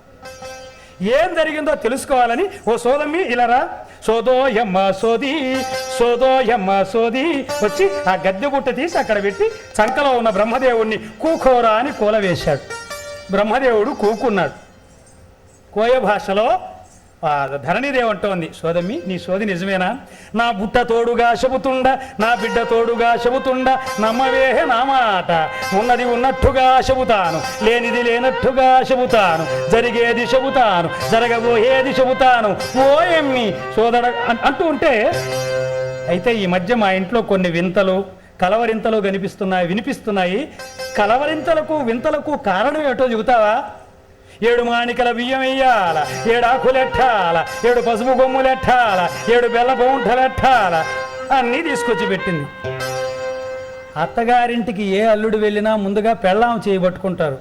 ఏం జరిగిందో తెలుసుకోవాలని ఓ సోదమ్మి ఇలారా సోదోయమ్మ సోది సోదోయమ్మ సోది వచ్చి ఆ గద్దె బుట్ట తీసి అక్కడ పెట్టి చంకలో ఉన్న బ్రహ్మదేవుణ్ణి కూకోరా అని కూలవేశాడు. బ్రహ్మదేవుడు కూకున్నాడు. కోయ భాషలో ధరణిదేవి అంటోంది సోదమ్మి నీ సోది నిజమేనా? నా బుట్ట తోడుగా చెబుతుండ నా బిడ్డ తోడుగా చెబుతుండ నమ్మవేహే నా మాట ఉన్నది ఉన్నట్టుగా చెబుతాను లేనిది లేనట్టుగా చెబుతాను జరిగేది చెబుతాను జరగబోయేది చెబుతాను ఓయమ్మి సోదర అంటూ ఉంటే. అయితే ఈ మధ్య మా ఇంట్లో కొన్ని వింతలు కలవరింతలు వినిపిస్తున్నాయి. కలవరింతలకు వింతలకు కారణం ఏటో చెబుతావా? 7 మాణికల బియ్యం వెయ్యాల 7 ఆకులెట్టాల 7 పసుపు కొమ్ములెట్టాల 7 బెల్ల బౌంఠలెట్టాల అన్నీ తీసుకొచ్చి పెట్టింది. అత్తగారింటికి ఏ అల్లుడు వెళ్ళినా ముందుగా పెళ్ళాం చేయబట్టుకుంటారు.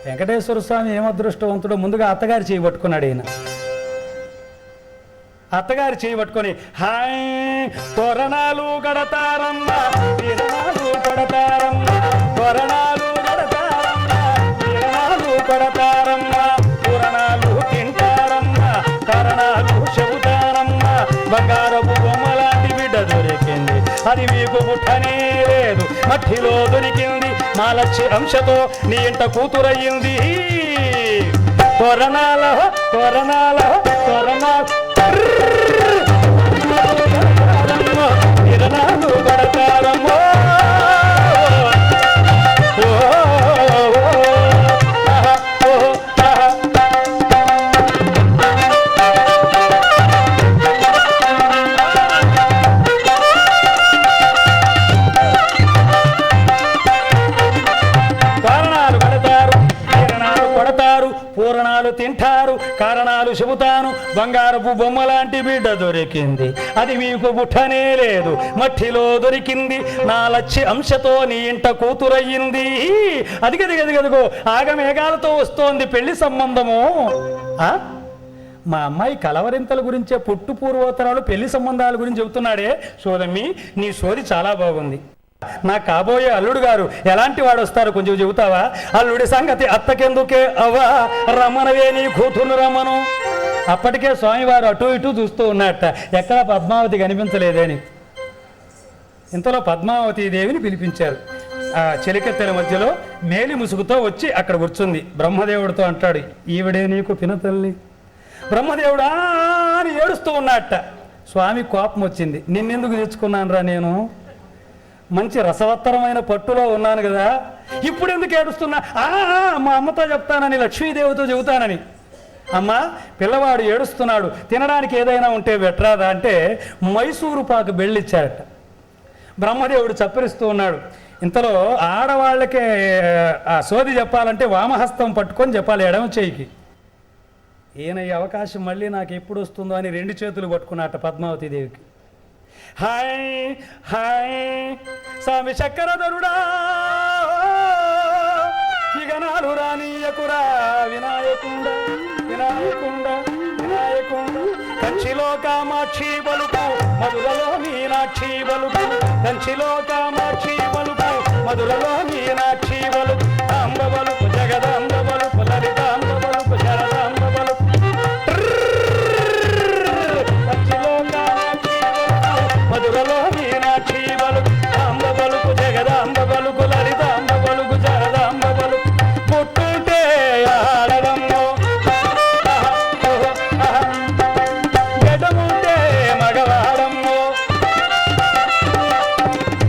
వెంకటేశ్వర స్వామి ఏమదృష్టవంతుడో ముందుగా అత్తగారు చేయబట్టుకున్నాడు. ఈయన అత్తగారు చేయబట్టుకొని హాయ్ తోరణాలు కడతారమ్మ తిరణాలు కడతారమ్మ తోరణాలు కొడతారమ్మ పూరణాలు తింటారమ్మ కారణాలు చెబుతారమ్మ బంగారపు బొమ్మలాంటి బిడ్డ దొరికింది అది మీకు పుట్టనే లేదు మట్టిలో దొరికింది మా లక్ష్య అంశతో నీ ఇంట కూతురయ్యింది. తోరణాల తోరణాల తోరణాలు తిరణాలు కొడతారమ్మ పూరణాలు తింటారు కారణాలు చెబుతాను బంగారపు బొమ్మలాంటి బిడ్డ దొరికింది అది మీకు పుట్టనే లేదు మట్టిలో దొరికింది నా లక్ష్య అంశతో నీ ఇంట కూతురయ్యింది. అదిగదిగదిగదిగో ఆగమేఘాలతో వస్తోంది పెళ్లి సంబంధము. మా అమ్మాయి కలవరింతల గురించే పుట్టు పూర్వోత్తరాలు పెళ్లి సంబంధాల గురించి చెబుతున్నాడే. సోదమ్మి నీ సోది చాలా బాగుంది. నా కాబోయే అల్లుడు గారు ఎలాంటి వాడు వస్తారు కొంచెం చెబుతావా? అల్లుడి సంగతి అత్తకెందుకే అవ్వా రమ్మనవే నీ కూతురు రమ్మను. అప్పటికే స్వామివారు అటు ఇటు చూస్తూ ఉన్నట్ట ఎక్కడ పద్మావతి కనిపించలేదని. ఇంతలో పద్మావతి దేవిని పిలిపించారు. ఆ చెలికెత్తెల మధ్యలో మేలి ముసుగుతో వచ్చి అక్కడ కూర్చుంది. బ్రహ్మదేవుడితో అంటాడు ఈవిడే నీకు పినతల్లి. బ్రహ్మదేవుడా అని ఏడుస్తూ ఉన్నట్ట. స్వామి కోపం వచ్చింది. నిన్నెందుకు తెచ్చుకున్నానురా, నేను మంచి రసవత్తరమైన పట్టులో ఉన్నాను కదా, ఇప్పుడు ఎందుకు ఏడుస్తున్నా? మా అమ్మతో చెప్తానని, లక్ష్మీదేవితో చెబుతానని. అమ్మ, పిల్లవాడు ఏడుస్తున్నాడు, తినడానికి ఏదైనా ఉంటే పెట్టరాదా అంటే మైసూరు పాకు బెళ్ళిచ్చారట. బ్రహ్మదేవుడు చప్పరిస్తూ ఉన్నాడు. ఇంతలో ఆడవాళ్ళకే ఆ సోది చెప్పాలంటే వామహస్తం పట్టుకొని చెప్పాలి, ఎడమ చేయికి. ఈయన ఈ అవకాశం మళ్ళీ నాకు ఎప్పుడు వస్తుందో అని 2 చేతులు పట్టుకున్నట్ట పద్మావతీదేవికి. హాయ్ హాయ్ స్వామి చక్కరధరుడా, ఇక నాలు రానీయకురా వినాయకుండ వినాయకుండ వినాయకుండ. కంచిలో కామాక్షి బలుపు మధురలో మీనాక్షి బలుపు, కంచిలో కామాక్షి బలుపు మధురలో మీనాక్షి బలుపు, అంబ బలుపు జగదాంబ బలుపు లలితాంబ బలుపు శరదాంబ బలుపు. కంచిలో కామాక్షి బలుపు మధురలో మీనాక్షి బలుపు, అంబ బలుపు జగదాంబ బలుపు లలితాంబ బలుపు శరదాంబ బలుపు. పుట్టుంటే ఆడదమ్మో, గడ్డముంటే మగవాడమ్మో,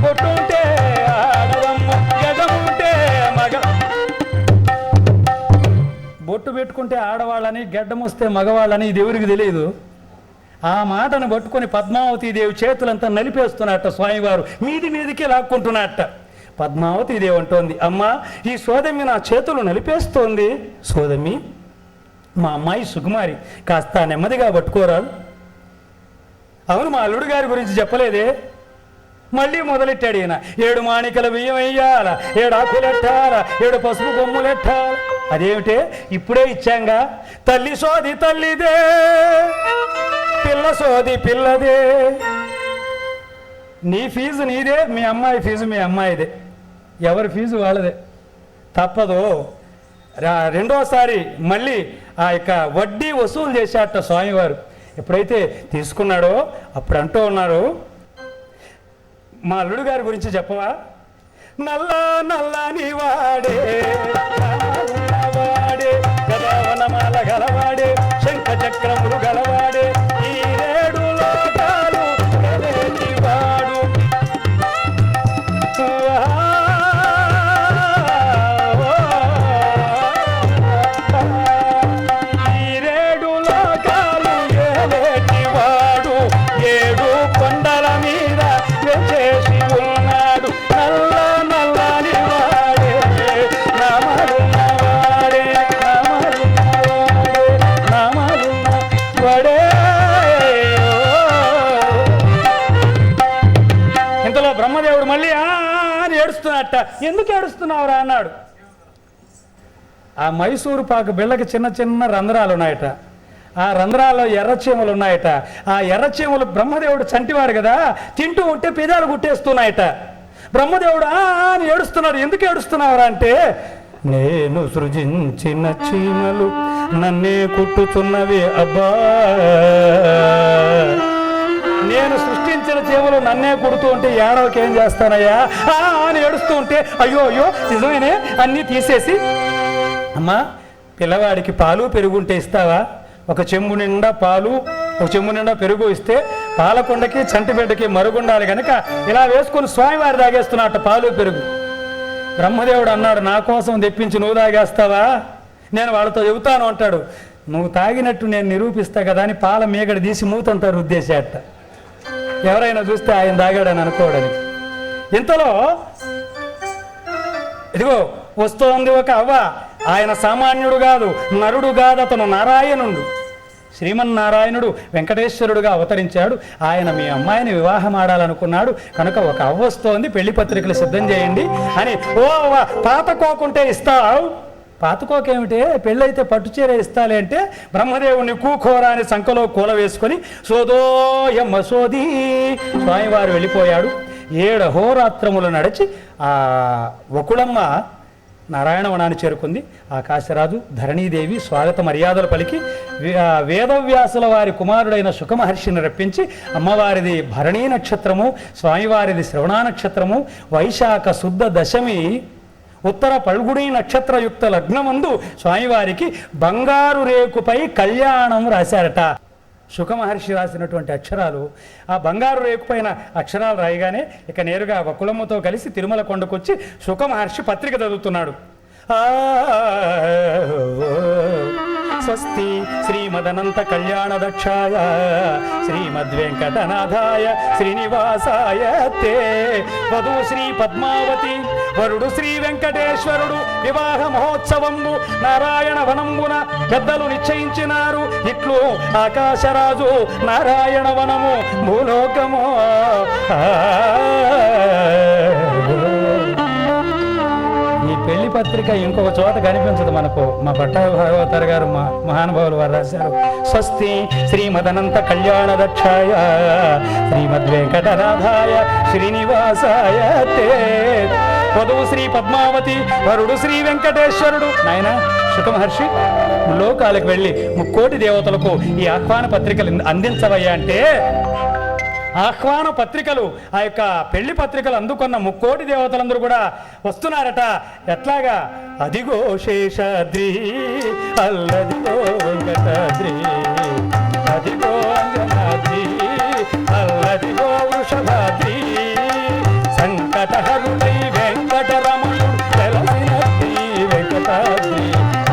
పుట్టుంటే ఆడదమ్మో, గడ్డముంటే మగ. బొట్టు పెట్టుకుంటే ఆడవాళ్ళని, గడ్డం వస్తే మగవాళ్ళని ఇది ఎవరికి తెలియదు. ఆ మాటను పట్టుకొని పద్మావతీదేవి చేతులంతా నలిపేస్తున్నట్ట స్వామివారు, మీదికి లాక్కుంటున్నట్ట. పద్మావతీదేవి అంటోంది, అమ్మా ఈ సోదమి నా చేతులు నలిపేస్తోంది. సోదమి, మా అమ్మాయి సుకుమారి, కాస్త నెమ్మదిగా పట్టుకోరాదు. అవును, మా అల్లుడు గారి గురించి చెప్పలేదే. మళ్ళీ మొదలెట్టాడు ఈయన. 7 మాణికల బియ్యం వెయ్యాల, 7 ఆకులెట్టాల, 7 పసుపు కొమ్ములెట్టాల. అదేమిటే, ఇప్పుడే ఇచ్చాంగా. తల్లి సోది తల్లిదే, పిల్ల సోది పిల్లదే. నీ ఫీజు నీదే, మీ అమ్మాయి ఫీజు మీ అమ్మాయిదే, ఎవరి ఫీజు వాళ్ళదే. తప్పదు. రెండోసారి మళ్ళీ ఆ యొక్క వడ్డీ వసూలు చేశాట స్వామివారు. ఎప్పుడైతే తీసుకున్నాడో అప్పుడు అంటూ ఉన్నారు, మా అల్లుడు గారి గురించి చెప్పవా? నల్ల నల్లని వాడే వాడే, గదావనమాల గలవాడే, శంఖ చక్రములు గలవాడే, ఈ 7 లోకాలు వాడు. ఈ 7 లోకాలు ఏలేటి వాడు, 7 కొండల మీద చేసి ఉన్నాడు. నల్ల నల్లని వాడే, నామలున్న వాడే, నామలున్న వాడే. ఇంతలో బ్రహ్మదేవుడు మళ్ళీ అని ఏడుస్తున్నట్ట. ఎందుకు ఏడుస్తున్నావురా అన్నాడు. ఆ మైసూరు పాకు బిళ్ళకి చిన్న చిన్న రంధ్రాలు ఉన్నాయట. ఆ రంధ్రాల్లో ఎర్రచీమలు ఉన్నాయట. ఆ ఎర్రచీమలు బ్రహ్మదేవుడు చంటివాడు కదా, తింటూ ఉంటే పెదాలు గుట్టేస్తున్నాయట. బ్రహ్మదేవుడు అని ఏడుస్తున్నాడు. ఎందుకు ఏడుస్తున్నావురా అంటే, నేను సృజించిన చీమలు నన్నే కుట్టుచున్నవి అబ్బా, నేను సృష్టించిన చీమలు నన్నే కుడుతూ ఉంటే ఏడవకి ఏం చేస్తానయ్యా అని ఏడుస్తూ ఉంటే, అయ్యో అయ్యో నిజమేనే అన్నీ తీసేసి, అమ్మా పిల్లవాడికి పాలు పెరుగుంటే ఇస్తావా? ఒక చెంబు నిండా పాలు, ఒక చెంబు నిండా పెరుగు ఇస్తే పాలకొండకి చంటిబిడ్డకి మరుగుండాలి కనుక ఇలా వేసుకొని స్వామివారి తాగేస్తున్నట్ట పాలు పెరుగు. బ్రహ్మదేవుడు అన్నాడు, నా కోసం తెప్పించి నువ్వు తాగేస్తావా? నేను వాళ్ళతో చెబుతాను అంటాడు. నువ్వు తాగినట్టు నేను నిరూపిస్తా కదా అని పాల మీగడ తీసి మూతంతా రుద్దేసేట. ఎవరైనా చూస్తే ఆయన తాగాడని అనుకోవడని. ఇంతలో ఇదిగో వస్తోంది ఒక అవ్వ. ఆయన సామాన్యుడు కాదు, నరుడు కాదు, అతను నారాయణుడు. శ్రీమన్నారాయణుడు వెంకటేశ్వరుడుగా అవతరించాడు. ఆయన మీ అమ్మాయిని వివాహం ఆడాలనుకున్నాడు కనుక ఒక అవ్వ వస్తోంది, పెళ్లి పత్రికలు సిద్ధం చేయండి అని. ఓ అవ్వ, పాతకోకుంటే ఇస్తావు? పాతుకోకేమిటే, పెళ్ళైతే పట్టుచీర ఇస్తాలే అంటే బ్రహ్మదేవుని కూకోరా అని సంకలో కూల వేసుకొని సోదోయమ్మ సోది స్వామివారు వెళ్ళిపోయాడు. 7 అహోరాత్రములు నడిచి ఆ వకుళమ్మ నారాయణవనాన్ని చేరుకుంది. ఆకాశరాజు ధరణీదేవి స్వాగత మర్యాదలు పలికి వేదవ్యాసుల వారి కుమారుడైన శుకమహర్షిని రప్పించి, అమ్మవారిది భరణీ నక్షత్రము, స్వామివారిది శ్రవణ నక్షత్రము, వైశాఖ శుద్ధ దశమి ఉత్తర పల్గుడి నక్షత్రయుక్త లగ్నమందు స్వామివారికి బంగారు రేకుపై కళ్యాణం రాశారట. శుక మహర్షి రాసినటువంటి అక్షరాలు ఆ బంగారు రేకుపైన అక్షరాలు రాయగానే ఇక నేరుగా వకులమ్మతో కలిసి తిరుమల కొండకొచ్చి శుక మహర్షి పత్రిక చదువుతున్నాడు. స్వస్తి శ్రీమదనంత కళ్యాణ దక్షాయ శ్రీమద్వెంకటనాథాయ శ్రీనివాసాయ తే వధూ శ్రీ పద్మావతి వరుడు శ్రీ వెంకటేశ్వరుడు వివాహ మహోత్సవంబు నారాయణ వనంబున పెద్దలు నిశ్చయించినారు. ఇట్లు ఆకాశరాజు నారాయణ వనము భూలోకము. ఈ పెళ్లి పత్రిక ఇంకొక చోట కనిపించదు మనకు. మా పట్టాభి భాగవతారు గారు మహానుభావులు వారు రాశారు. స్వస్తి శ్రీమదనంత కళ్యాణ దక్షాయ శ్రీమద్వెంకటనాథాయ శ్రీనివాసాయ తే వధువు శ్రీ పద్మావతి వరుడు శ్రీ వెంకటేశ్వరుడు. నాయన శుక మహర్షి లోకాలకు వెళ్ళి 3,000,000 దేవతలకు ఈ ఆహ్వాన పత్రికలు అందించవయ్యా అంటే ఆహ్వాన పత్రికలు ఆ యొక్క పెళ్లి పత్రికలు అందుకున్న 3,000,000 దేవతలందరూ కూడా వస్తున్నారట. ఎట్లాగా? అదిగో శేషాద్రి అల్లదిగో వెంకటాద్రి అదిగో అంజనాద్రి అల్లదిగో వృషభాద్రి సంకటహరుడై వెంకటరమణుడు తెలసినద్రి వెంకటాద్రి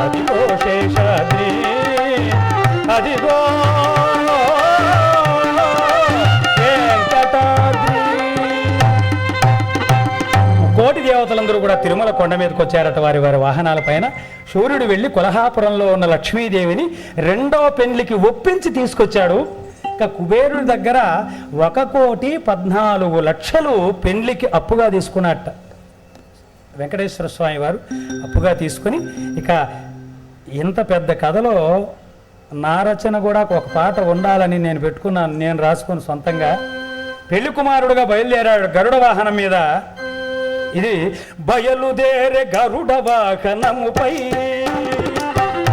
అదిగో శేషాద్రి అదిగో కోటి దేవతలందరూ కూడా తిరుమల కొండ మీదకి వచ్చారట వారి వారి వాహనాల పైన. సూర్యుడు వెళ్ళి కొల్హాపురంలో ఉన్న లక్ష్మీదేవిని 2వ పెండ్లికి ఒప్పించి తీసుకొచ్చాడు. ఇక కుబేరుడి దగ్గర 1,14,00,000 పెండ్లికి అప్పుగా తీసుకున్నట్ట. వెంకటేశ్వర స్వామి వారు అప్పుగా తీసుకుని ఇక ఇంత పెద్ద కథలో నా రచన కూడా ఒక పాట ఉండాలని నేను పెట్టుకున్నాను. నేను రాసుకుని సొంతంగా పెళ్లి కుమారుడుగా బయలుదేరాడు గరుడ వాహనం మీద. ఇది బయలుదేరే గరుడ వాహనముపై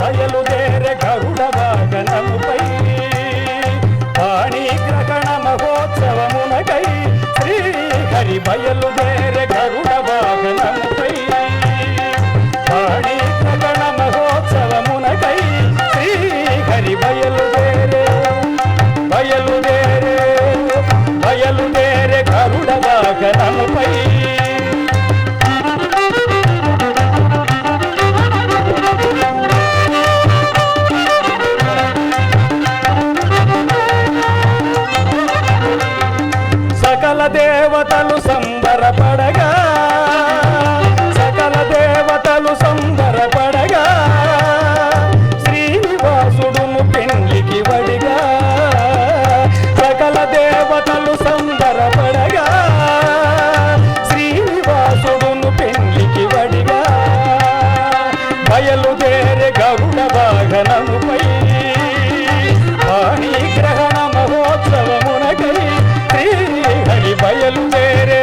బయలుదేరే గరుడ వాహనముపై పాణి గ్రహణ మహోత్సవమునకై శ్రీహరి బయలుదేరే గరుడ వాహనముపై పాణి గ్రహణ మహోత్సవమునకై శ్రీహరి బయలుదేరే బయలుదేరే బయలుదేరే గరుడ వాహనముపై దేవతలు సంబరపడగా సకల దేవతలు సంబరపడగా శ్రీనివాసుడును పెండ్లికి వడిగా సకల దేవతలు సంబరపడగా శ్రీనివాసుడును పెండ్లికి వడిగా బయలుదేరే గరుడ వాహనముపై పాణి గ్రహణ మహోత్సవమునకై హరి బయలుదేరే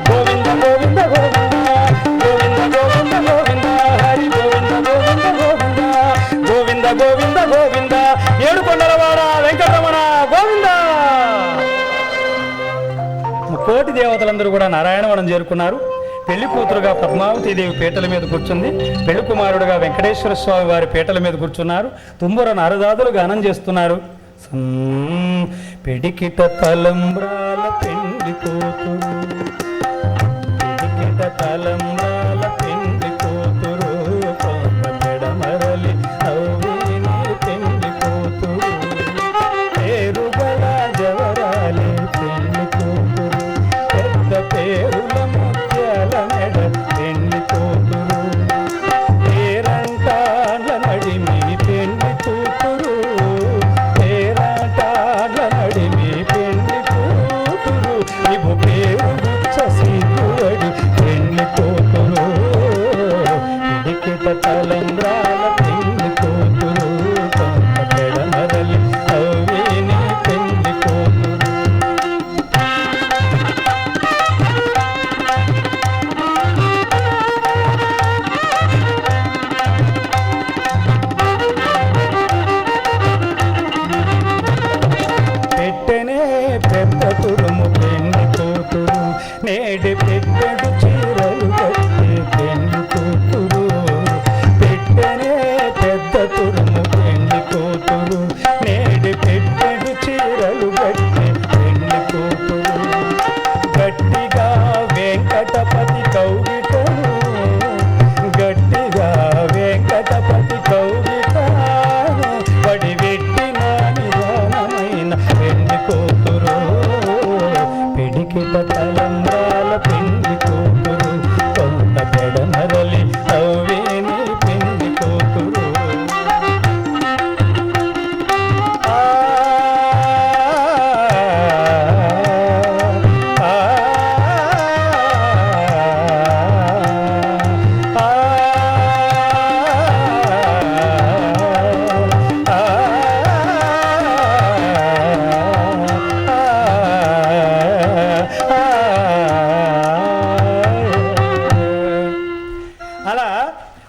గోవింద గోవింద గోవింద గోవింద గోవింద గోవింద హరి గోవింద గోవింద గోవింద గోవింద గోవింద గోవింద ఏడుకొండలవాడ వెంకటరమణ గోవింద. 3,000,000 దేవతలందరూ కూడా నారాయణవనం చేరుకున్నారు. పెళ్లి కూతురుగా పద్మావతీదేవి పీటల మీద కూర్చుంది. పెళ్లి కుమారుడుగా వెంకటేశ్వర స్వామి వారి పీటల మీద కూర్చున్నారు. తుంబుర నారదాదులు గానం చేస్తున్నారు. పిడికిట తలంబ్రాల పెండ్లి కూతురు పిడికిట తలంబ్రాల పెండ్లి కూతురు కొంత పెడమరలి నవ్విని పెండ్లి కూతురు పేరుగల జవరాలి పెండ్లి కూతురు పెద్ద పేరుల ముత్యాల మెడ పెండ్లి కూతురు పేరంటాల నడిమి పెండ్లి కూతురు నడిమి పెళ్లి కూతురు ఇవు పేరు గుచ్చసిగువడి పెళ్లి కూతురు పిడికిట తలంబ్రాల పెళ్లి కూతురు కొంత పెడమరలి నవ్విని పెళ్లి కూతురు. పెట్టెనే పెద్ద తురుము పెళ్లి కూతురు నేడి పెట్టెడు చీరలు కట్టి పెళ్లి కూతురు పెట్టెనే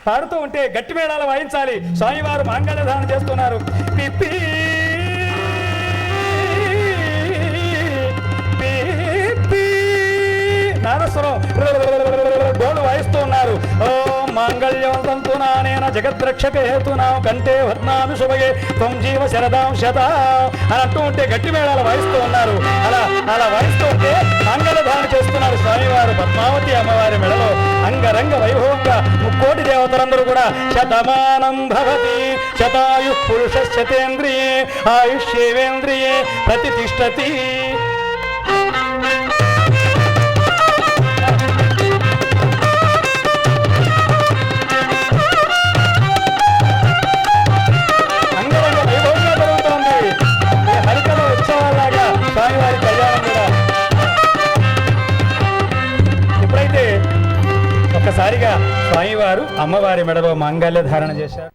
పాడుతూ ఉంటే గట్టి మేళాలు వాయించాలి. స్వామివారు మాంగళ్య ధారణ చేస్తున్నారు. పిప్పి నారస్వరం డోలు వాయిస్తూ ఉన్నారు. ఓ మాంగళ్యవంతంతునానేన జగద్రక్షక హేతునా కంటే వర్ణామి శుభగే త్వం జీవ శరదాం శత అని అంటూ ఉంటే గట్టి మేళాలు వాయిస్తూ ఉన్నారు. అలా వాయిస్తూ ఉంటే మాంగళ్య ధారణ చేస్తున్నారు స్వామివారు. పద్మావతి అమ్మవారి మెడలో అంగరంగ వైభవంగా ముక్కోటి దేవతలందరూ కూడా శతమానం భవతి శతాయు పురుష శతేంద్రియే ఆయుష్యేవేంద్రియే ప్రతిష్టతి. ఒక్కసారిగా స్వామివారు అమ్మవారి మెడలో మాంగళ్య ధారణ చేశారు.